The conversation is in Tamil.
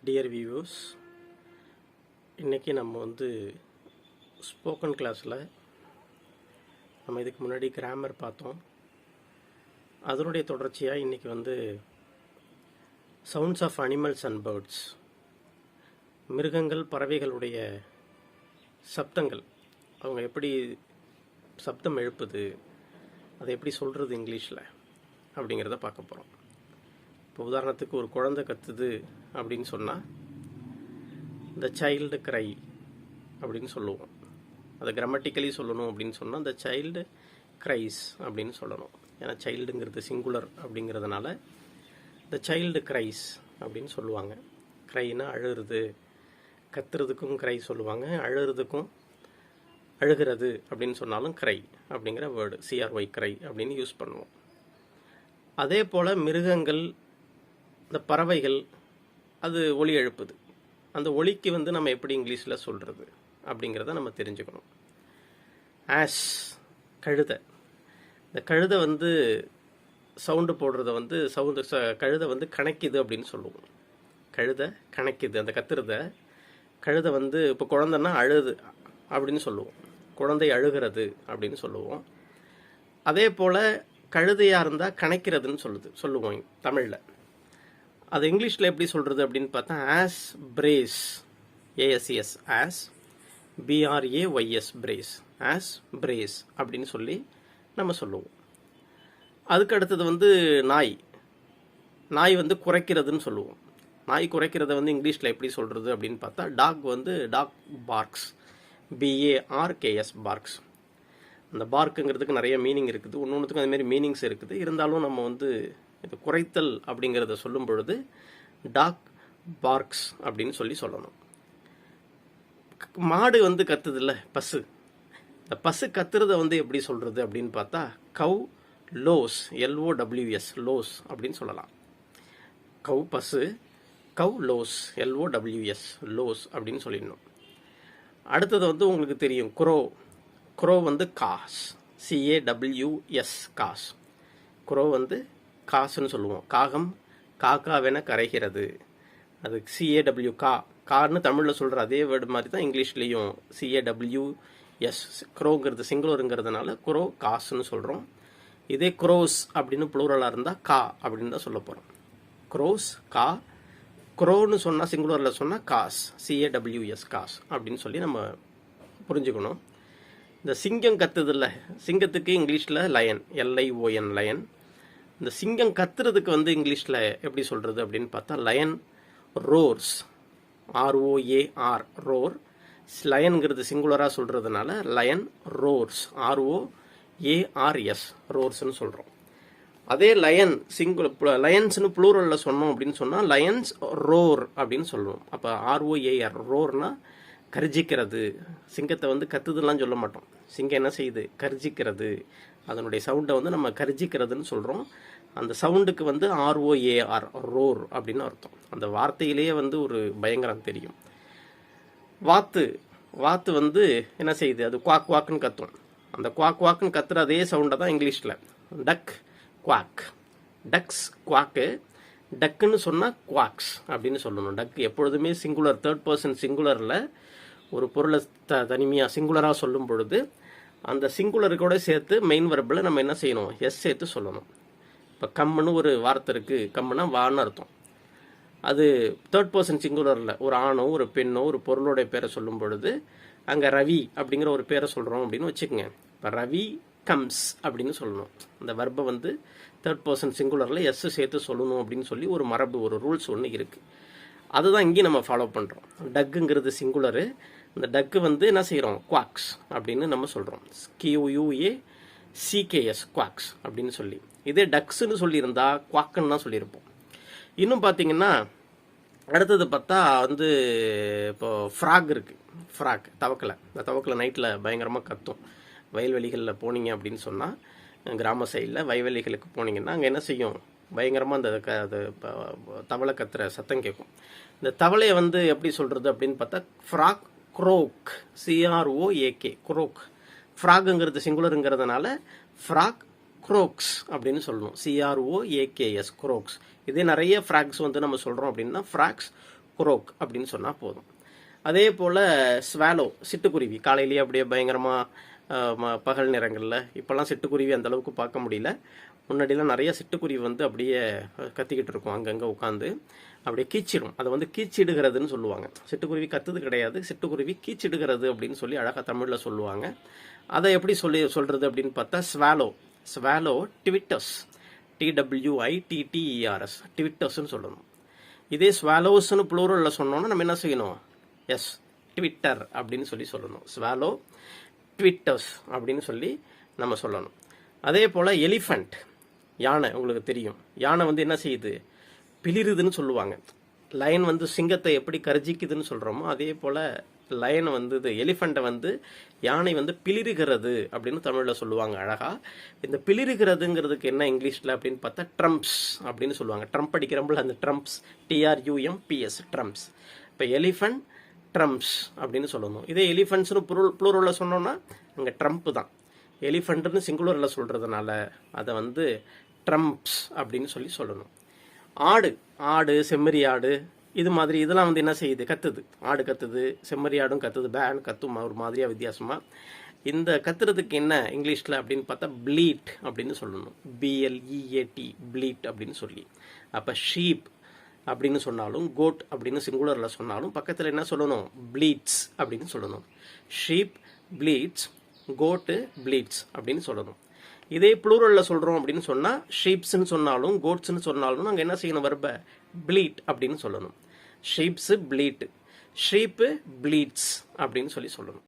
டியர் வியூவர்ஸ், இன்றைக்கி நம்ம ஸ்போக்கன் கிளாஸில் நம்ம இதுக்கு முன்னாடி கிராமர் பார்த்தோம். அதனுடைய தொடர்ச்சியாக இன்றைக்கி sounds of animals and birds, மிருகங்கள் பறவைகளுடைய சப்தங்கள், அவங்க எப்படி சப்தம் எழுப்புது, அதை எப்படி சொல்கிறது இங்கிலீஷில் அப்படிங்கிறத பார்க்க போகிறோம். இப்போ உதாரணத்துக்கு ஒரு குழந்தை கத்துது அப்படின்னு சொன்னால் த சைல்டு க்ரை அப்படின்னு சொல்லுவோம். அதை கிராமட்டிக்கலி சொல்லணும் அப்படின்னு சொன்னால் த சைல்டு க்ரைஸ் அப்படின்னு சொல்லணும். ஏன்னா சைல்டுங்கிறது சிங்குலர் அப்படிங்கிறதுனால த சைல்டு க்ரைஸ் அப்படின்னு சொல்லுவாங்க. க்ரைனா அழுகிறது, கத்துறதுக்கும் க்ரை சொல்லுவாங்க, அழுகிறதுக்கும் அழுகிறது அப்படின்னு சொன்னாலும் க்ரை அப்படிங்கிற வேர்டு CRY க்ரை அப்படின்னு யூஸ் பண்ணுவோம். அதே போல் மிருகங்கள், இந்த பறவைகள், அது ஒலி எழுப்புது. அந்த ஒலிக்கு நம்ம எப்படி இங்கிலீஷில் சொல்கிறது அப்படிங்கிறத நம்ம தெரிஞ்சுக்கணும். ஆஸ், கழுதை. இந்த கழுதை சவுண்டு போடுறத கழுதை கணக்குது அப்படின்னு சொல்லுவோம். கழுதை கணக்குது, அந்த கத்துறத கழுதை இப்போ குழந்தைன்னா அழுது அப்படின்னு சொல்லுவோம், குழந்தை அழுகிறது அப்படின்னு சொல்லுவோம். அதே போல் கழுதையாக இருந்தால் கணக்கிறதுன்னு சொல்லுவோம் தமிழில். அது இங்கிலீஷில் எப்படி சொல்கிறது அப்படின்னு பார்த்தா ass brays, ASES, ass BRAYS, brays, ass brays அப்படின்னு சொல்லி நம்ம சொல்லுவோம். அதுக்கு அடுத்தது நாய். நாய் குறைக்கிறதுன்னு சொல்லுவோம். நாய் குறைக்கிறத இங்கிலீஷில் எப்படி சொல்கிறது அப்படின்னு பார்த்தா டாக் பார்க்ஸ், BARKS, பார்க்ஸ். அந்த பார்க்குங்கிறதுக்கு நிறைய மீனிங் இருக்குது, ஒன்றுத்துக்கும் அதுமாரி மீனிங்ஸ் இருக்குது. இருந்தாலும் நம்ம இது குறைத்தல் அப்படிங்கிறத சொல்லும் பொழுது டாக் பார்க்ஸ் அப்படின்னு சொல்லணும். மாடு கத்துது இல்லை, பசு. இந்த பசு கத்துறத எப்படி சொல்கிறது அப்படின்னு பார்த்தா கவ் லோஸ், LOWS, லோஸ் அப்படின்னு சொல்லலாம். கவ் பசு, கவ் லோஸ், LOWS, லோஸ் அப்படின்னு சொல்லிடணும். அடுத்தது உங்களுக்கு தெரியும் crow. Crow caws, CAWS, caws. Crow காசுன்னு சொல்லுவோம். காகம் காக்காவென கரைகிறது, அது CAW, கான்னு தமிழில் சொல்கிற அதே வேர்டு மாதிரி தான் இங்கிலீஷ்லேயும் CAWS. குரோங்கிறது சிங்குலருங்கிறதுனால குரோ காசுன்னு சொல்கிறோம். இதே குரோஸ் அப்படின்னு ப்ளூரலாக இருந்தால் கா அப்படின்னு தான் சொல்ல போகிறோம். குரோஸ், கா. குரோன்னு சொன்னால் சிங்குலரில் சொன்னால் காஸ், CAWS, காஸ் அப்படின்னு சொல்லி நம்ம புரிஞ்சுக்கணும். இந்த சிங்கம் கத்துதில்ல, சிங்கத்துக்கு இங்கிலீஷில் லயன், LION, லயன். இந்த சிங்கம் கத்துறதுக்கு இங்கிலீஷில் எப்படி சொல்கிறது அப்படின்னு பார்த்தா லயன் ரோர்ஸ், ROAR, ரோர். லயன்கிறது சிங்குலராக சொல்கிறதுனால லயன் ரோர்ஸ், ROARS, ரோர்ஸ்ன்னு சொல்கிறோம். அதே லயன் லயன்ஸ்னு ப்ளூரலில் சொன்னோம் அப்படின்னு சொன்னால் லயன்ஸ் ரோர் அப்படின்னு சொல்லுவோம். அப்போ ROAR, ரோர்னா கர்ஜிக்கிறது. சிங்கத்தை கத்துதுலாம் சொல்ல மாட்டோம். சிங்கம் என்ன செய்யுது? கர்ஜிக்கிறது. அதனுடைய சவுண்டை நம்ம கர்ஜிக்கிறதுன்னு சொல்கிறோம். அந்த சவுண்டுக்கு ROAR, ரோர் அப்படின்னு அர்த்தம். அந்த வார்த்தையிலேயே ஒரு பயங்கரம் தெரியும். வாத்து என்ன செய்யுது? அது குவாக் குவாக்குன்னு கத்தும். அந்த குவாக் குவாக்குன்னு கத்துற அதே சவுண்டை தான் இங்கிலீஷில் டக், குவாக். டக்ஸ் குவாக்கு, டக்குன்னு சொன்னால் குவாக்ஸ் அப்படின்னு சொல்லணும். டக் எப்பொழுதுமே சிங்குலர், தேர்ட் பர்சன் சிங்குலரில் ஒரு பொருளை தனிமையாக சிங்குலராக சொல்லும் பொழுது அந்த சிங்குலருக்கூட சேர்த்து மெயின் வெர்பில் நம்ம என்ன செய்யணும்? எஸ் சேர்த்து சொல்லணும். இப்போ கம்முன்னு ஒரு வார்த்தை இருக்குது, கம்முன்னா வான்னு அர்த்தம். அது தேர்ட் பர்சன் சிங்குலரில் ஒரு ஆணோ ஒரு பெண்ணோ ஒரு பொருளோடைய பேரை சொல்லும் பொழுது அங்கே ரவி அப்படிங்கிற ஒரு பேரை சொல்கிறோம் அப்படின்னு வச்சுக்கோங்க. இப்போ ரவி கம்ஸ் அப்படின்னு சொல்லணும். அந்த வர்பை தேர்ட் பர்சன் சிங்குலரில் எஸ் சேர்த்து சொல்லணும் அப்படின்னு சொல்லி ஒரு மரபு, ஒரு ரூல்ஸ் ஒன்று இருக்குது. அதுதான் இங்கேயும் நம்ம ஃபாலோ பண்ணுறோம். டக்குங்கிறது சிங்குலரு. இந்த டக்கு என்ன செய்கிறோம்? குவாக்ஸ் அப்படின்னு நம்ம சொல்கிறோம். QUACKS, குவாக்ஸ் அப்படின்னு சொல்லி. இதே டக்ஸ்ன்னு சொல்லியிருந்தா குவாக்குன்னு தான் சொல்லியிருப்போம். இன்னும் பார்த்தீங்கன்னா அடுத்தது பார்த்தா இப்போ ஃப்ராக் இருக்குது. ஃப்ராக், தவக்கலை. இந்த தவக்கலை நைட்டில் பயங்கரமாக கத்தும். வயல்வெளிகளில் போனீங்க அப்படின்னு சொன்னால், கிராம சைடில் வயல்வெளிகளுக்கு போனீங்கன்னா அங்கே என்ன செய்யும்? பயங்கரமாக அந்த தவளை கத்துற சத்தம் கேட்கும். இந்த தவளையை எப்படி சொல்கிறது அப்படின்னு பார்த்தா ஃப்ராக் க்ரோக், CROAK, க்ரோக். ஃப்ராகுங்கிறது சிங்குலருங்கிறதுனால ஃப்ராக் க்ரோக்ஸ் அப்படின்னு சொல்லணும். CROAKS, க்ரோக்ஸ். இதே நிறைய ஃப்ராக்ஸ் நம்ம சொல்கிறோம் அப்படின்னா ஃப்ராக்ஸ் குரோக் அப்படின்னு சொன்னால் போதும். அதே போல் ஸ்வாலோ, சிட்டுக்குருவி, காலையிலேயே அப்படியே பயங்கரமாக பகல் நேரங்களில், இப்போல்லாம் சிட்டுக்குருவி அந்தளவுக்கு பார்க்க முடியல. முன்னாடிலாம் நிறைய சிட்டுக்குருவி வந்து அப்படியே கத்திக்கிட்டு இருக்கும், அங்கங்கே உட்காந்து அப்படியே கீச்சிடும். அதை வந்து கீச்சிடுகிறதுன்னு சொல்லுவாங்க. சிட்டுக்குருவி கத்துது கிடையாது, சிட்டுக்குருவி கீச்சிடுகிறது அப்படின்னு சொல்லி அழகாக தமிழில் சொல்லுவாங்க. அதை எப்படி சொல்கிறது அப்படின்னு பார்த்தா ஸ்வாலோ ட்விட்டர்ஸ், TWITTERS, ட்விட்டர்ஸ்ன்னு சொல்லணும். இதே ஸ்வாலோஸ்ன்னு ப்ளூரலில் சொன்னோன்னா நம்ம என்ன செய்யணும்? எஸ், ட்விட்டர் அப்படின்னு சொல்லணும். ஸ்வாலோ ட்விட்டர்ஸ் அப்படின்னு சொல்லி நம்ம சொல்லணும். அதே போல் எலிஃபண்ட், யானை, உங்களுக்கு தெரியும். யானை வந்து என்ன செய்யுது? பிளிருதுன்னு சொல்லுவாங்க. லயன் வந்து சிங்கத்தை எப்படி கர்ஜிக்குதுன்னு சொல்கிறோமோ அதே போல் லயன் வந்து எலிஃபண்ட்டை வந்து யானை வந்து பிளிருகிறது அப்படின்னு தமிழில் சொல்லுவாங்க அழகா. இந்த பிளிருகிறதுங்கிறதுக்கு என்ன இங்கிலீஷில் அப்படின்னு பார்த்தா ட்ரம்ப்ஸ் அப்படின்னு சொல்லுவாங்க. ட்ரம்ப் அடிக்கிறப்பல அந்த ட்ரம்ப்ஸ், TRUMPS, ட்ரம்ப்ஸ். இப்போ எலிஃபண்ட் ட்ரம்ப்ஸ் அப்படின்னு சொல்லணும். இதே எலிஃபண்ட்ஸ்னு ப்ளூரலில் சொன்னோன்னா அங்கே ட்ரம்ப் தான். எலிஃபண்ட்னு சிங்குலரில் சொல்கிறதுனால அதை வந்து ட்ரம்ப்ஸ் அப்படின்னு சொல்லணும். ஆடு, செம்மறி ஆடு, இது மாதிரி இதெல்லாம் வந்து என்ன செய்யுது? கத்துது. ஆடு கத்துது, செம்மறி ஆடும் கத்துது, பேன் கத்தும் ஒரு மாதிரியாக வித்தியாசமாக. இந்த கத்துறதுக்கு என்ன இங்கிலீஷில் அப்படின்னு பார்த்தா ப்ளீட் அப்படின்னு சொல்லணும். BLEAT, ப்ளீட் அப்படின்னு சொல்லி. அப்போ ஷீப் அப்படின்னு சொன்னாலும், கோட் அப்படின்னு சிங்குலரில் சொன்னாலும் பக்கத்தில் என்ன சொல்லணும்? ப்ளீட்ஸ் அப்படின்னு சொல்லணும். ஷீப் ப்ளீட்ஸ், கோட்டு ப்ளீட்ஸ் அப்படின்னு சொல்லணும். இதே ப்ளூரலில் சொல்கிறோம் அப்படின்னு சொன்னால் ஷீப்ஸ்ன்னு சொன்னாலும் கோட்ஸ்ன்னு சொன்னாலும் நாங்கள் என்ன செய்யணும்? வர்பை ப்ளீட் அப்படின்னு சொல்லணும். ஷீப்ஸு ப்ளீட்டு, ஷீப்பு ப்ளீட்ஸ் அப்படின்னு சொல்லணும்.